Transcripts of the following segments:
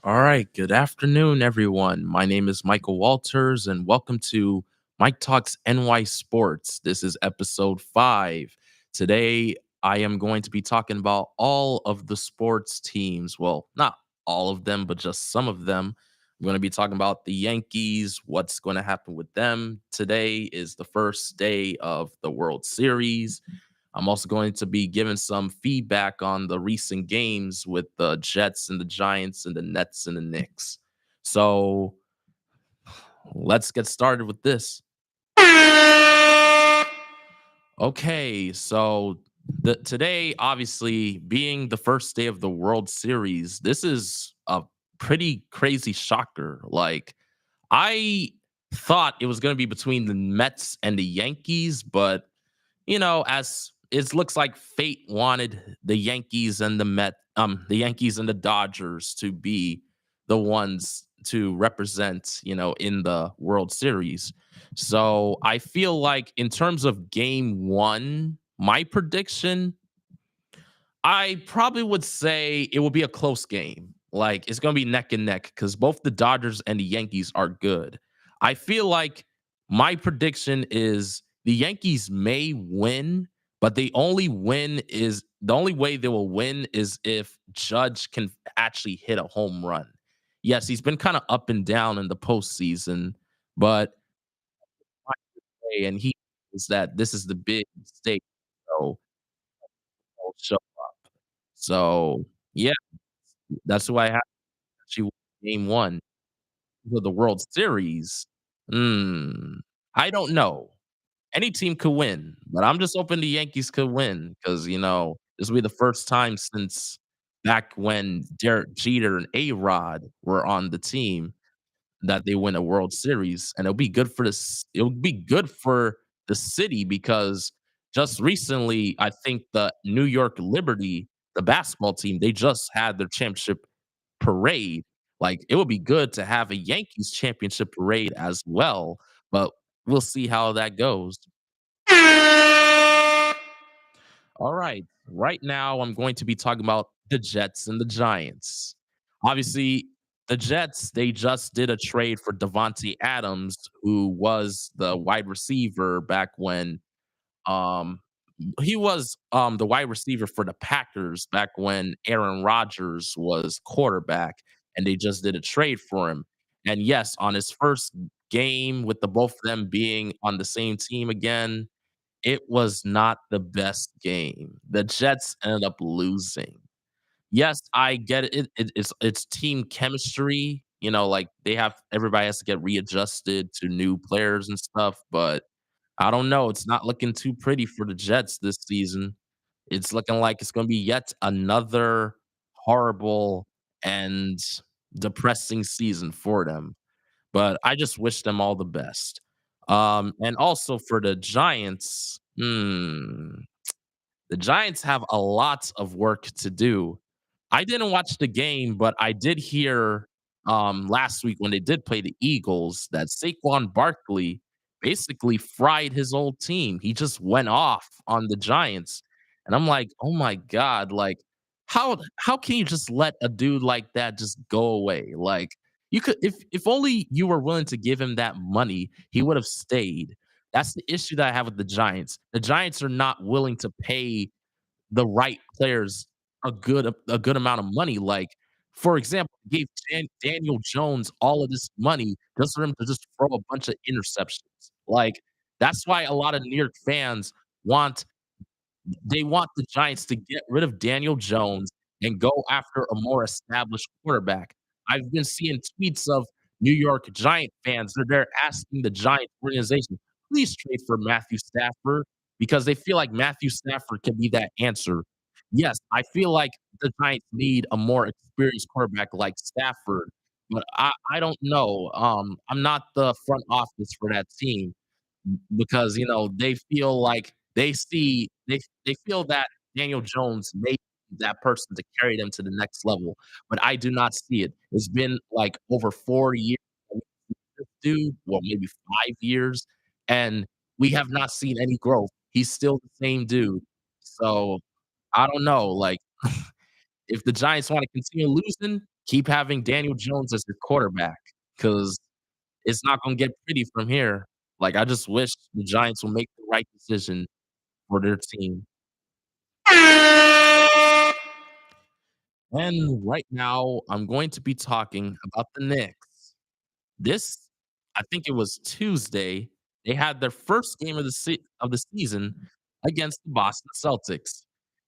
All right, good afternoon, everyone. My name is Michael Walters, and welcome to Mike Talks NY Sports. This is episode 5. Today, I am going to be talking about all of the sports teams. Well, not all of them, but just some of them. I'm going to be talking about the Yankees, what's going to happen with them. Today is the first day of the World Series. I'm also going to be giving some feedback on the recent games with the Jets and the Giants and the Nets and the Knicks. So let's get started with this. Okay, so today, obviously, being the first day of the World Series, this is a pretty crazy shocker. Like, I thought it was going to be between the Mets and the Yankees, but as it looks like fate wanted the Yankees and the Dodgers to be the ones to represent, in the World Series. So I feel like in terms of game one, my prediction, I probably would say it will be a close game. Like it's going to be neck and neck because both the Dodgers and the Yankees are good. I feel like my prediction is the Yankees may win, but the only way they will win is if Judge can actually hit a home run. Yes, he's been kind of up and down in the postseason, but and he is that this is the big mistake. So he'll show up. So yeah, that's who I have actually win game 1 of the World Series. Mm, I don't know. Any team could win, but I'm just hoping the Yankees could win because, this will be the first time since back when Derek Jeter and A-Rod were on the team that they win a World Series, and it'll be good for the city because just recently, I think the New York Liberty, the basketball team, they just had their championship parade. Like, it would be good to have a Yankees championship parade as well, but we'll see how that goes. All right. Right now, I'm going to be talking about the Jets and the Giants. Obviously, the Jets, they just did a trade for Devontae Adams, who was the wide receiver back when um he was the wide receiver for the Packers back when Aaron Rodgers was quarterback, and they just did a trade for him. And yes, on his first game with the both of them being on the same team again, it was not the best game. The Jets ended up losing. Yes, I get it. It's team chemistry, like everybody has to get readjusted to new players and stuff, but I don't know. It's not looking too pretty for the Jets this season. It's looking like it's going to be yet another horrible and depressing season for them. But I just wish them all the best. And also for the Giants, the Giants have a lot of work to do. I didn't watch the game, but I did hear last week when they did play the Eagles that Saquon Barkley basically fried his old team. He just went off on the Giants. And I'm like, "Oh my god, like how can you just let a dude like that just go away?" Like you could if only you were willing to give him that money, he would have stayed. That's the issue that I have with the Giants. The Giants are not willing to pay the right players a good amount of money. Like, for example, gave Daniel Jones all of this money just for him to just throw a bunch of interceptions. Like, that's why a lot of New York fans want they want the Giants to get rid of Daniel Jones and go after a more established quarterback. I've been seeing tweets of New York Giant fans. They're asking the Giant organization, please trade for Matthew Stafford because they feel like Matthew Stafford can be that answer. Yes, I feel like the Giants need a more experienced quarterback like Stafford, but I don't know. I'm not the front office for that team because they feel like they feel that Daniel Jones may be that person to carry them to the next level, but I do not see it. It's been like over 4 years this dude, well, maybe 5 years, and we have not seen any growth. He's still the same dude. So, I don't know, like, if the Giants wanna continue losing, keep having Daniel Jones as your quarterback because it's not gonna get pretty from here. Like, I just wish the Giants will make the right decision for their team. And right now, I'm going to be talking about the Knicks. This I think it was Tuesday, they had their first game of the season against the Boston Celtics.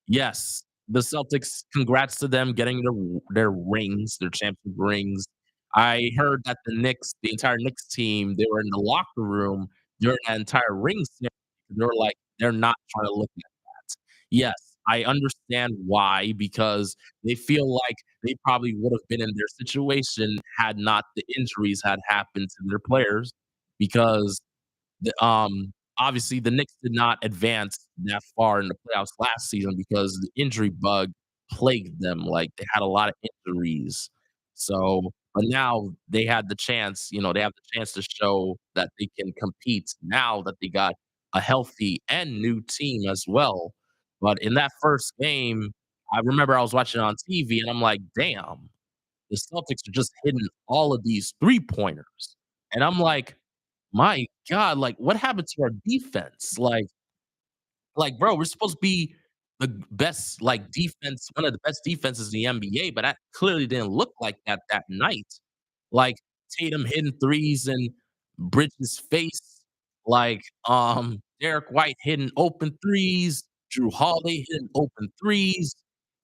Yes, the Celtics, congrats to them getting their rings, their championship rings. I heard that the entire Knicks team, they were in the locker room during that entire ring ceremony. They were like, they're not trying to look at that. Yes, I understand why, because they feel like they probably would have been in their situation had not the injuries had happened to their players because obviously the Knicks did not advance that far in the playoffs last season because the injury bug plagued them. Like they had a lot of injuries. So, but now they had the chance, they have the chance to show that they can compete now that they got a healthy and new team as well. But in that first game, I remember I was watching it on TV and I'm like, damn, the Celtics are just hitting all of these three-pointers. And I'm like, my God, like, what happened to our defense? Bro, we're supposed to be the best, like, defense, one of the best defenses in the NBA, but that clearly didn't look like that night. Like, Tatum hitting threes in Bridges' face, like, Derek White hitting open threes, Drew Holiday hitting open threes.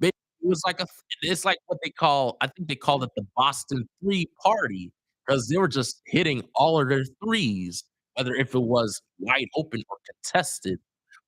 It was like it's like what they call, I think they called it the Boston 3 party because they were just hitting all of their threes, whether if it was wide open or contested.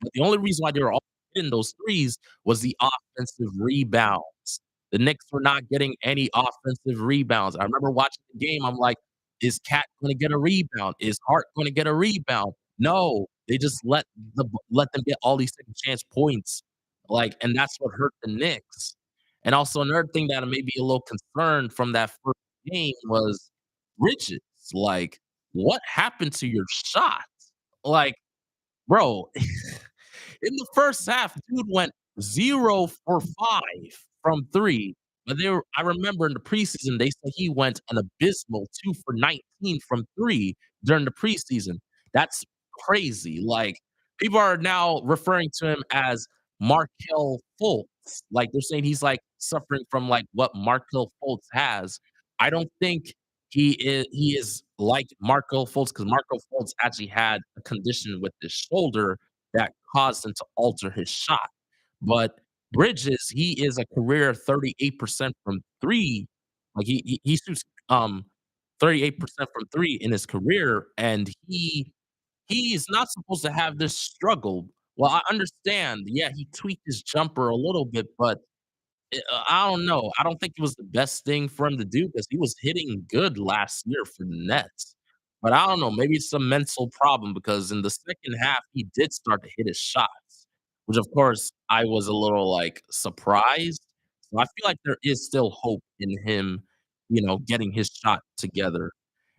But the only reason why they were all hitting those threes was the offensive rebounds. The Knicks were not getting any offensive rebounds. I remember watching the game, I'm like, "Is Cat gonna get a rebound? Is Hart gonna get a rebound?" No, they just let them get all these second chance points, like, and that's what hurt the Knicks. And also another thing that made me a little concerned from that first game was Bridges. Like, what happened to your shot? Like, bro, in the first half, dude went 0 for 5 from 3, but I remember in the preseason, they said he went an abysmal 2 for 19 from 3 during the preseason. That's crazy, like, people are now referring to him as Markelle Fultz, like, they're saying he's, like, suffering from, like, what Markelle Fultz has. I don't think he is like Markelle Fultz because Markelle Fultz actually had a condition with his shoulder that caused him to alter his shot. But Bridges, he is a career 38% from 3. Like, he shoots, 38% from 3 in his career, and he is not supposed to have this struggle. Well, I understand, yeah, he tweaked his jumper a little bit, but I don't know. I don't think it was the best thing for him to do because he was hitting good last year for the Nets. But I don't know, maybe it's a mental problem because in the second half, he did start to hit his shots, which of course I was a little like surprised. So I feel like there is still hope in him, getting his shot together.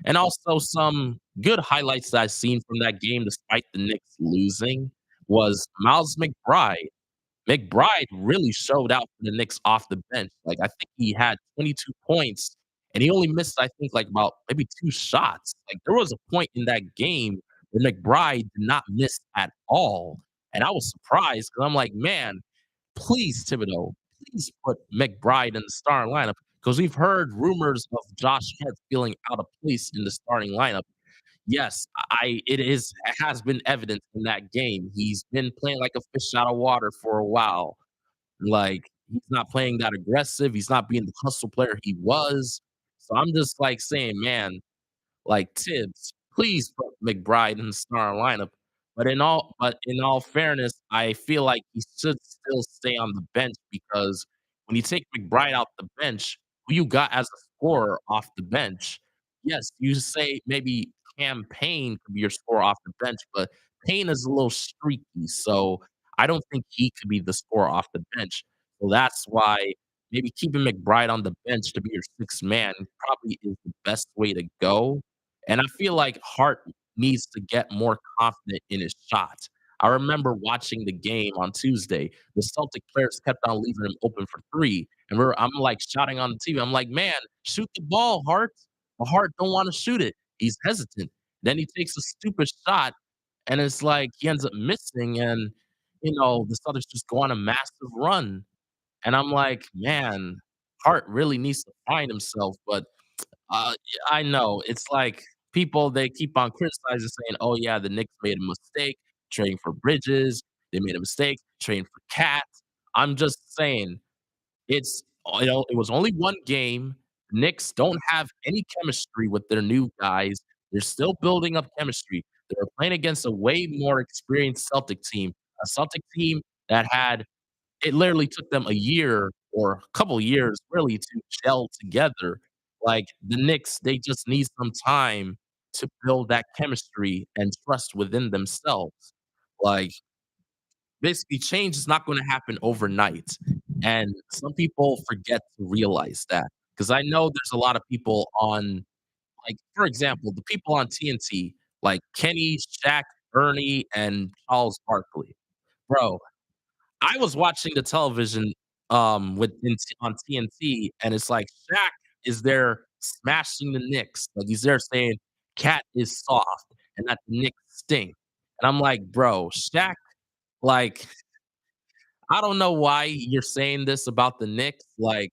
And also some good highlights that I've seen from that game, despite the Knicks losing, was Miles McBride. McBride really showed out for the Knicks off the bench. Like, I think he had 22 points, and he only missed, I think, like, about maybe 2 shots. Like, there was a point in that game where McBride did not miss at all, and I was surprised because 'cause I'm like, "Man, please, Thibodeau, please put McBride in the starting lineup because we've heard rumors of Josh Hart feeling out of place in the starting lineup. Yes, it has been evident in that game. He's been playing like a fish out of water for a while. Like, he's not playing that aggressive, he's not being the hustle player he was. So I'm just, like, saying, "Man, like, Tibbs, please put McBride in the starting lineup." But in all fairness, I feel like he should still stay on the bench because when you take McBride out the bench, who you got as a scorer off the bench? Yes, you say maybe Cam Payne could be your scorer off the bench, but Payne is a little streaky, so I don't think he could be the scorer off the bench. So that's why maybe keeping McBride on the bench to be your sixth man probably is the best way to go. And I feel like Hart needs to get more confident in his shot. I remember watching the game on Tuesday. The Celtic players kept on leaving him open for 3, and I'm, like, shouting on the TV. I'm like, "Man, shoot the ball, Hart." But Hart don't wanna shoot it. He's hesitant. Then he takes a stupid shot, and it's like he ends up missing, and, the Celtics just go on a massive run. And I'm like, "Man, Hart really needs to find himself," but I know. It's like people, they keep on criticizing saying, "Oh, yeah, the Knicks made a mistake trading for Bridges. They made a mistake trading for Cat." I'm just saying, it was only 1 game. Knicks don't have any chemistry with their new guys. They're still building up chemistry. They're playing against a way more experienced Celtic team, a Celtic team that had it literally took them a year or a couple years really to gel together. Like, the Knicks, they just need some time to build that chemistry and trust within themselves. Like, basically, change is not gonna happen overnight, and some people forget to realize that. Because I know there's a lot of people on, like, for example, the people on TNT, like Kenny, Shaq, Ernie, and Charles Barkley. Bro, I was watching the television, with in T on TNT, and it's like Shaq is there smashing the Knicks, like, he's there saying, "Cat is soft and that the Knicks stink." And I'm like, "Bro, Shaq, like, I don't know why you're saying this about the Knicks, like,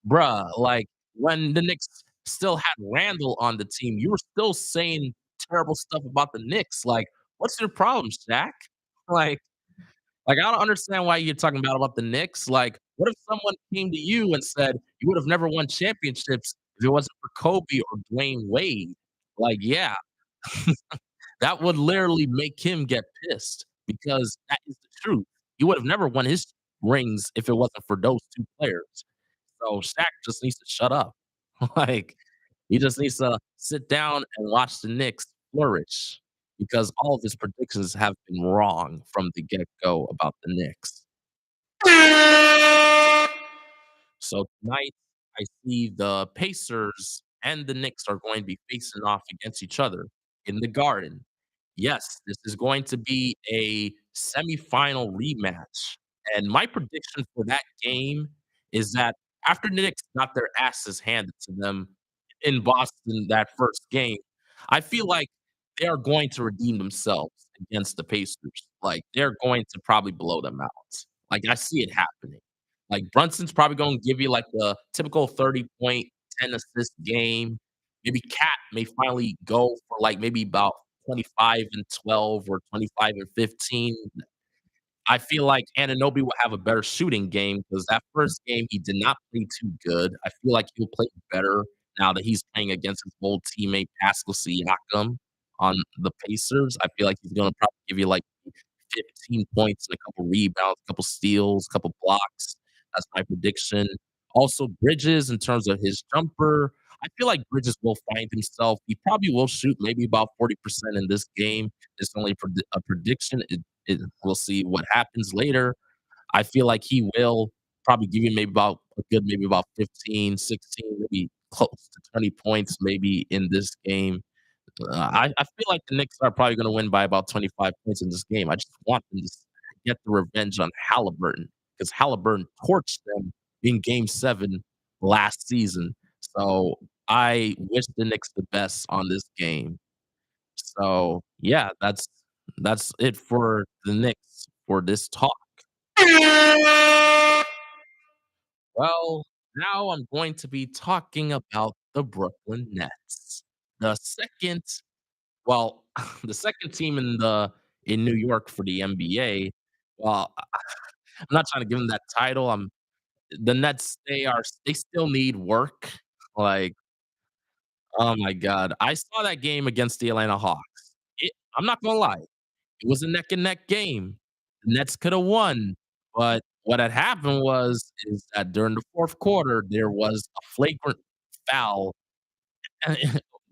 bruh, like, when the Knicks still had Randall on the team, you were still saying terrible stuff about the Knicks, like, what's your problem, Shaq?" Like I don't understand why you're talking about the Knicks. Like, what if someone came to you and said, "You would have never won championships if it wasn't for Kobe or Dwayne Wade?" Like, yeah, that would literally make him get pissed because that is the truth. He would have never won his rings if it wasn't for those 2 players. So Shaq just needs to shut up. Like, he just needs to sit down and watch the Knicks flourish because all of his predictions have been wrong from the get-go about the Knicks. So tonight, I see the Pacers and the Knicks are going to be facing off against each other in the Garden. Yes, this is going to be a semifinal rematch. And my prediction for that game is that after the Knicks got their asses handed to them in Boston that first game, I feel like they are going to redeem themselves against the Pacers. Like, they're going to probably blow them out. Like, I see it happening. Like, Brunson's probably gonna give you, like, the typical 30-point, 10-assist game. Maybe Cat may finally go for, like, maybe about 25 and 12 or 25 and 15. I feel like Anunoby will have a better shooting game because that first game, he did not play too good. I feel like he'll play better now that he's playing against his old teammate Pascal Siakam on the Pacers. I feel like he's gonna probably give you, like, 15 points and a couple rebounds, a couple steals, a couple blocks. That's my prediction. Also, Bridges, in terms of his jumper, I feel like Bridges will find himself. He probably will shoot maybe about 40% in this game. It's only a prediction. We'll see what happens later. I feel like he will probably give you maybe about a good maybe about 15, 16, maybe close to 20 points maybe in this game. I feel like the Knicks are probably gonna win by about 25 points in this game. I just want them to get the revenge on Halliburton because Halliburton torched them in game 7 last season. So, I wish the Knicks the best on this game. So, yeah, that's it for the Knicks for this talk. Well, now I'm going to be talking about the Brooklyn Nets. The second Well, the 2nd team in New York for the NBA. Well, I'm not trying to give them that title. The Nets, they still need work. Like, oh my god. I saw that game against the Atlanta Hawks. I'm not gonna lie, it was a neck and neck game. The Nets coulda won, but what had happened is that during the 4th quarter, there was a flagrant foul. Uh,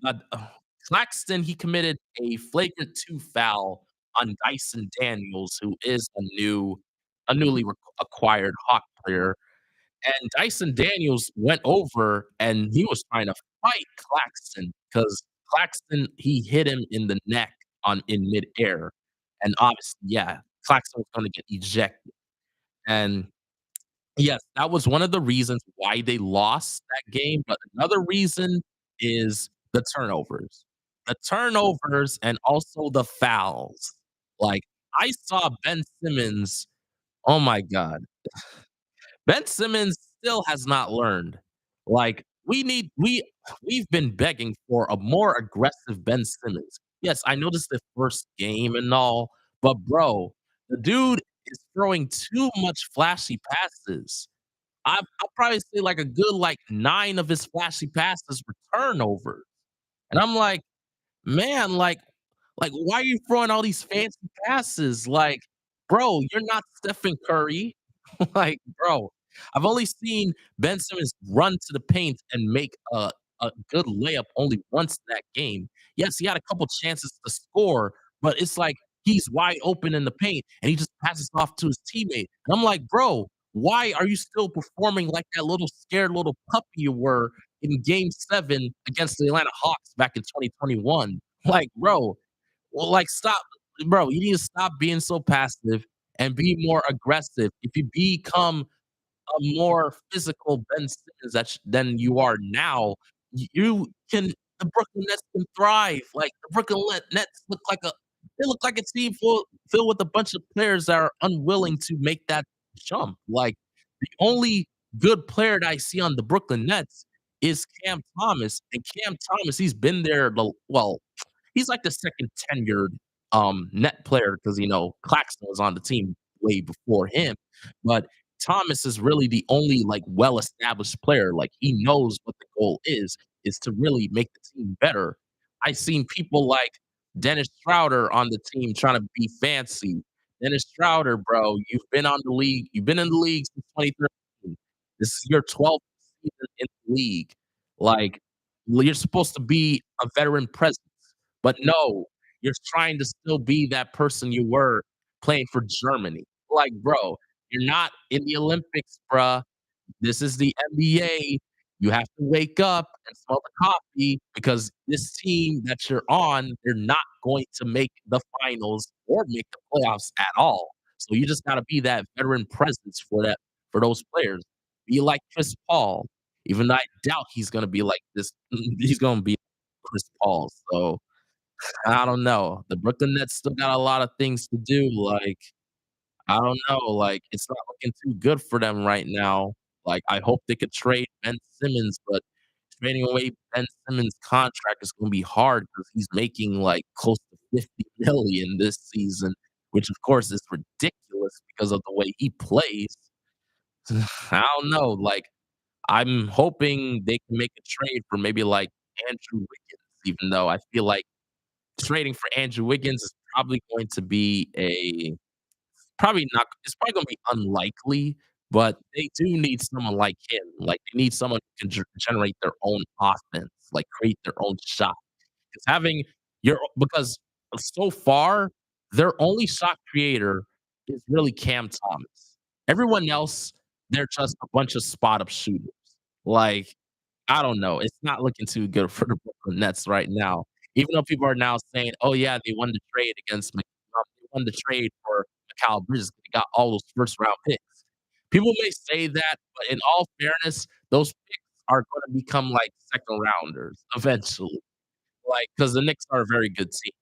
uh, Claxton, he committed a flagrant 2 foul on Dyson Daniels, who is a newly acquired Hawk player, and Dyson Daniels went over and he was trying to fight Claxton because Claxton, he hit him in the neck in midair, and obviously, yeah, Claxton was gonna get ejected, and yes, that was one of the reasons why they lost that game, but another reason is the turnovers. The turnovers and also the fouls. Like, I saw Ben Simmons, oh my god. Ben Simmons still has not learned. Like, we've been begging for a more aggressive Ben Simmons. Yes, I know this is the first game and all, but bro, the dude is throwing too much flashy passes. I'll probably say like a good like 9 of his flashy passes were turnovers. And I'm like, "Man, like, why are you throwing all these fancy passes? Like, bro, you're not Stephen Curry." Like, bro, I've only seen Ben Simmons run to the paint and make a good layup only once that game. Yes, he had a couple chances to score, but it's like he's wide open in the paint and he just passes off to his teammate. And I'm like, bro, why are you still performing like that little scared little puppy you were in game 7 against the Atlanta Hawks back in 2021? Like, bro, well, like, stop, bro. You need to stop being so passive and be more aggressive. If you become a more physical Ben Simmons than you are now, you can the Brooklyn Nets can thrive. Like the Nets look like a team filled with a bunch of players that are unwilling to make that jump. Like the only good player that I see on the Brooklyn Nets is Cam Thomas, and Cam Thomas, he's been there he's like the second tenured net player because Claxton was on the team way before him. But Thomas is really the only like well-established player. Like he knows what the goal is to really make the team better. I seen people like Dennis Schroeder on the team trying to be fancy. Dennis Schroeder, bro, you've been in the league since 2013. This is your 12th season in the league. Like you're supposed to be a veteran presence, but no, you're trying to still be that person you were playing for Germany. Like, bro, you're not in the Olympics, bruh. This is the NBA. You have to wake up and smell the coffee because this team that you're on, they're not going to make the finals or make the playoffs at all. So you just gotta be that veteran presence for those players. Be like Chris Paul, even though I doubt he's gonna be like this. He's gonna be Chris Paul. So I don't know. The Brooklyn Nets still got a lot of things to do. Like, I don't know. Like, it's not looking too good for them right now. Like, I hope they could trade Ben Simmons, but trading away Ben Simmons' contract is going to be hard because he's making like close to 50 million this season, which of course is ridiculous because of the way he plays. I don't know. Like, I'm hoping they can make a trade for maybe like Andrew Wiggins, even though I feel like trading for Andrew Wiggins is probably going to be a probably not it's probably gonna be unlikely, but they do need someone like him. Like, they need someone who can generate their own offense, like, create their own shot. Because so far, their only shot creator is really Cam Thomas. Everyone else, they're just a bunch of spot up shooters. Like, I don't know. It's not looking too good for the Brooklyn Nets right now. Even though people are now saying, "Oh yeah, they won the trade they won the trade for Mikal Bridges. They got all those first round picks." People may say that, but in all fairness, those picks are going to become like second rounders eventually. Like, because the Knicks are a very good team.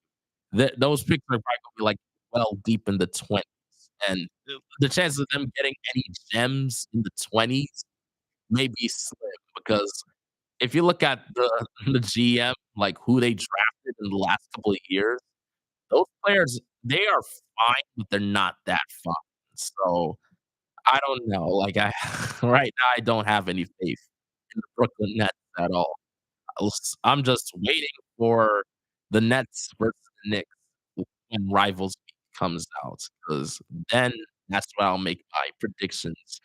Those picks are probably going to be like well deep in the 20s, and the chances of them getting any gems in the 20s may be slim because if you look at the GM, like, who they drafted in the last couple of years, those players, they are fine, but they're not that fine. So, I don't know, like, I right now, I don't have any faith in the Brooklyn Nets at all. I'm just waiting for the Nets versus the Knicks when Rivals Week comes out, because then that's when I'll make my predictions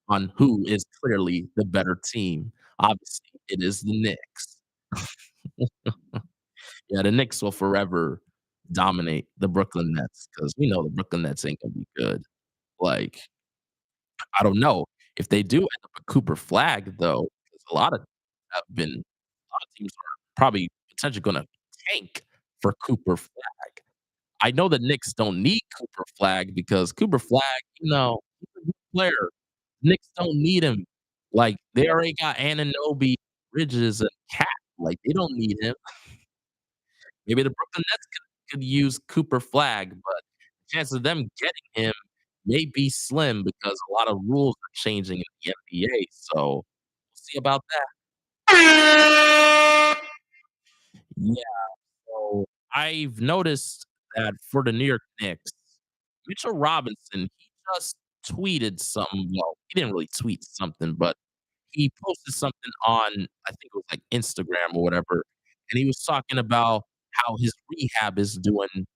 on who is clearly the better team. Obviously, it is the Knicks. Yeah, the Knicks will forever dominate the Brooklyn Nets because we know the Brooklyn Nets ain't gonna be good. Like, I don't know if they do end up a Cooper Flag though, 'cause a lot of teams are probably potentially gonna tank for Cooper Flag. I know the Knicks don't need Cooper Flag because Cooper Flag, he's a good player. Knicks don't need him. Like, they already got Anunoby, Bridges, and Cat. Like, they don't need him. Maybe the Brooklyn Nets could use Cooper Flag, but the chance of them getting him may be slim because a lot of rules are changing in the NBA, so we'll see about that. Yeah, so I've noticed that for the New York Knicks, Mitchell Robinson, he just tweeted something. Well, he didn't really tweet something, but he posted something on, I think it was like Instagram or whatever, and he was talking about how his rehab is doing.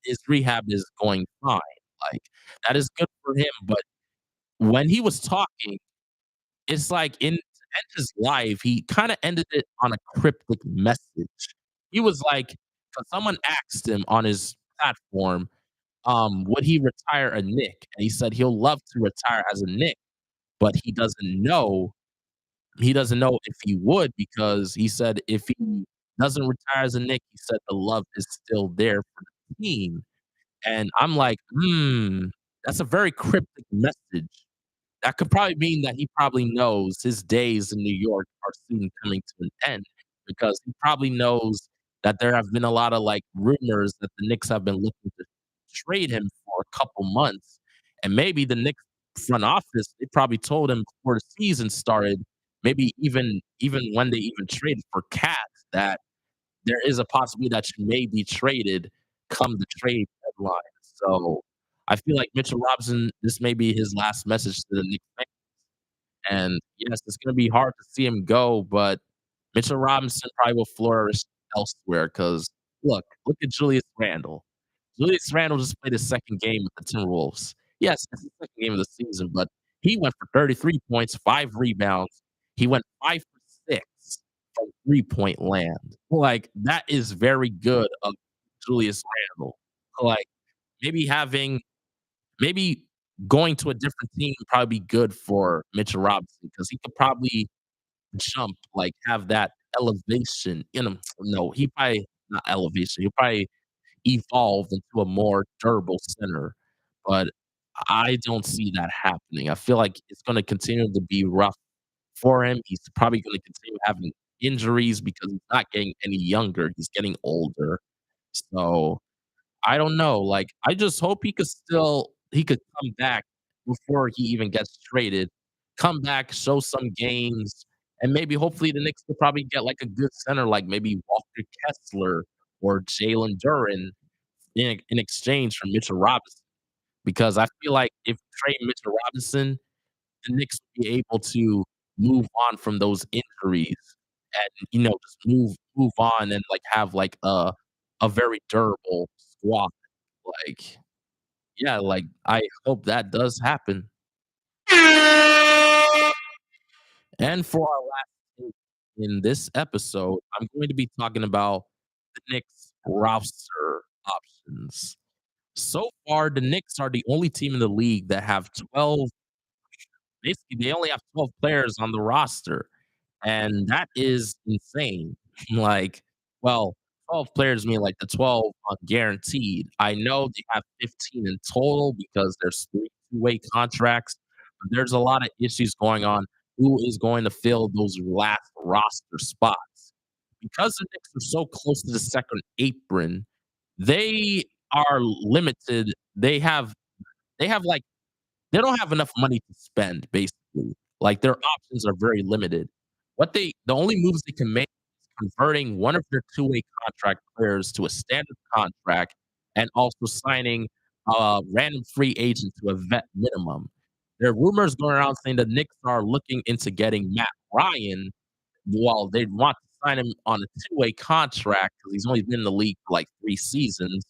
His rehab is going fine. Like, that is good for him. But when he was talking, it's like in to end his life, he kind of ended it on a cryptic message. He was like, 'cause someone asked him on his platform, would he retire a Knick? And he said he'll love to retire as a Knick, but he doesn't know if he would because he said if he doesn't retire as a Knick, he said the love is still there for the team. And I'm like, that's a very cryptic message. That could probably mean that he probably knows his days in New York are soon coming to an end because he probably knows that there have been a lot of like rumors that the Knicks have been looking to trade him for a couple months. And maybe the Knicks front office, they probably told him before the season started, maybe even when they even traded for Cat, that there is a possibility that you may be traded come the trade deadline. So I feel like Mitchell Robinson, this may be his last message to the Knicks fans. And yes, it's gonna be hard to see him go, but Mitchell Robinson probably will flourish elsewhere. Because look at Julius Randle. Julius Randle just played his 2nd game with the Timberwolves. Yes, it's his 2nd game of the season, but he went for 33 points, 5 rebounds. He went 5 for 6 from three-point land. Like, that is very good of Julius Randle. Like, maybe having maybe going to a different team would probably be good for Mitchell Robinson because he could probably jump, like, have that elevation in him. No, he probably not elevation, he'll probably evolve into a more durable center, but I don't see that happening. I feel like it's gonna continue to be rough for him. He's probably gonna continue having injuries because he's not getting any younger, he's getting older. So I don't know, like, I just hope he could come back before he even gets traded, come back, show some games, and maybe hopefully the Knicks could probably get, like, a good center, like maybe Walker Kessler or Jalen Duren in exchange for Mitchell Robinson, because I feel like if trade Mitchell Robinson, the Knicks would be able to move on from those injuries and, just move on and, like, have, like, a very durable squad. Like, yeah, like, I hope that does happen. And for our last take in this episode, I'm going to be talking about the Knicks roster options. So far, the Knicks are the only team in the league that have 12, basically, they only have 12 players on the roster, and that is insane. Like, well, 12 players mean like the 12 are guaranteed. I know they have 15 in total because there's 3 two-way contracts, but there's a lot of issues going on. Who is going to fill those last roster spots? Because the Knicks are so close to the second apron, they are limited. They have like they don't have enough money to spend, basically. Like, their options are very limited. The only moves they can make is converting one of their two-way contract players to a standard contract and also signing a random free agent to a vet minimum. There are rumors going around saying the Knicks are looking into getting Matt Ryan. Well, they want to sign him on a two-way contract because he's only been in the league for, like, 3 seasons.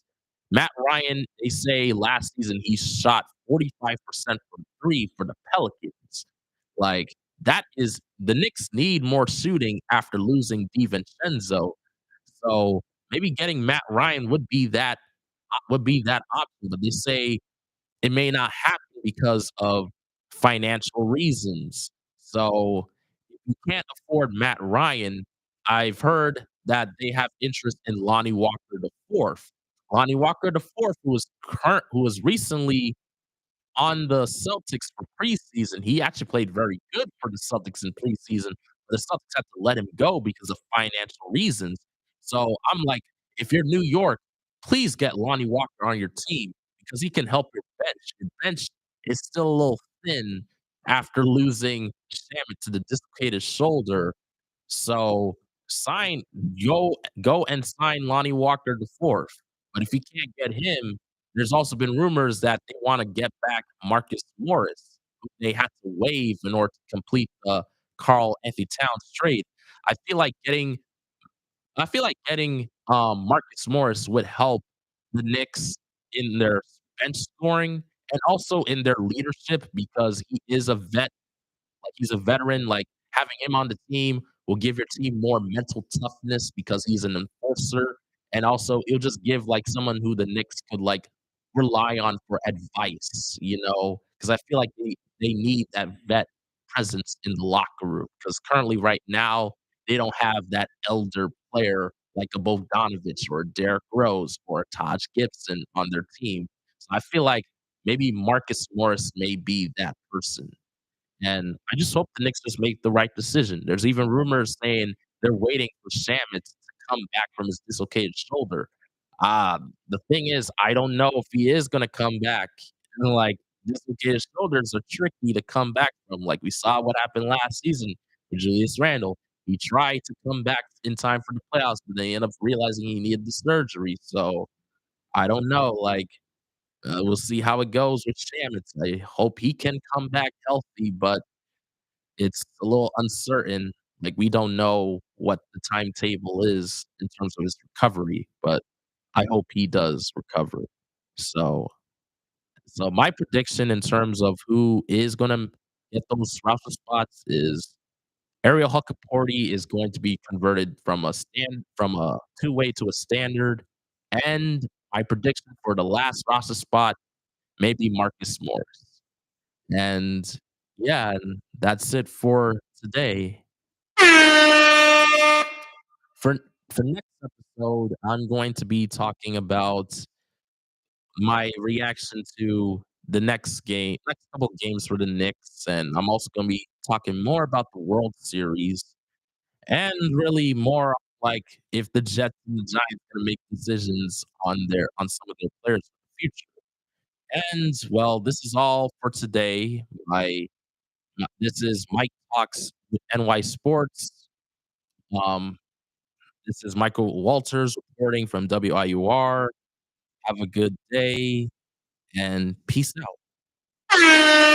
Matt Ryan, they say last season he shot 45% from 3 for the Pelicans. Like, that is the Knicks need more shooting after losing DiVincenzo. So, maybe getting Matt Ryan would be that option, but they say it may not happen because of financial reasons. So, if you can't afford Matt Ryan, I've heard that they have interest in Lonnie Walker the 4th. Lonnie Walker the fourth, who was recently on the Celtics for preseason. He actually played very good for the Celtics in preseason, but the Celtics had to let him go because of financial reasons. So I'm like, if you're New York, please get Lonnie Walker on your team because he can help your bench. Your bench is still a little thin after losing Shamit to the dislocated shoulder. So sign go and sign Lonnie Walker the fourth. But if you can't get him, there's also been rumors that they wanna get back Marcus Morris, who they had to waive in order to complete the Karl Anthony Towns trade. I feel like getting Marcus Morris would help the Knicks in their bench scoring and also in their leadership because he is a vet, like, he's a veteran, like, having him on the team will give your team more mental toughness because he's an enforcer, and also it'll just give, like, someone who the Knicks could, like, rely on for advice, you know, because I feel like they need that vet presence in the locker room. Because currently, right now, they don't have that elder player like a Bogdanovich or a Derrick Rose or a Taj Gibson on their team. So I feel like maybe Marcus Morris may be that person. And I just hope the Knicks just make the right decision. There's even rumors saying they're waiting for Shamet to come back from his dislocated shoulder. The thing is, I don't know if he is gonna come back. And, like, dislocated shoulders are tricky to come back from. Like, we saw what happened last season with Julius Randle. He tried to come back in time for the playoffs, but they ended up realizing he needed the surgery. So I don't know. Like, we'll see how it goes with Shamet. I hope he can come back healthy, but it's a little uncertain. Like, we don't know what the timetable is in terms of his recovery, but I hope he does recover. So so my prediction in terms of who is gonna get those roster spots is Ariel Huckaporty is going to be converted from a two-way to a standard, and my prediction for the last roster spot may be Marcus Morris. And yeah, and that's it for today. For for next episode, I'm going to be talking about my reaction to the next couple games for the Knicks, and I'm also gonna be talking more about the World Series and really more like if the Jets and the Giants gonna make decisions on some of their players for the future. And well, this is all for today. This is Mike Talks with NY Sports. Um, this is Michael Walters reporting from WIUR. Have a good day and peace out.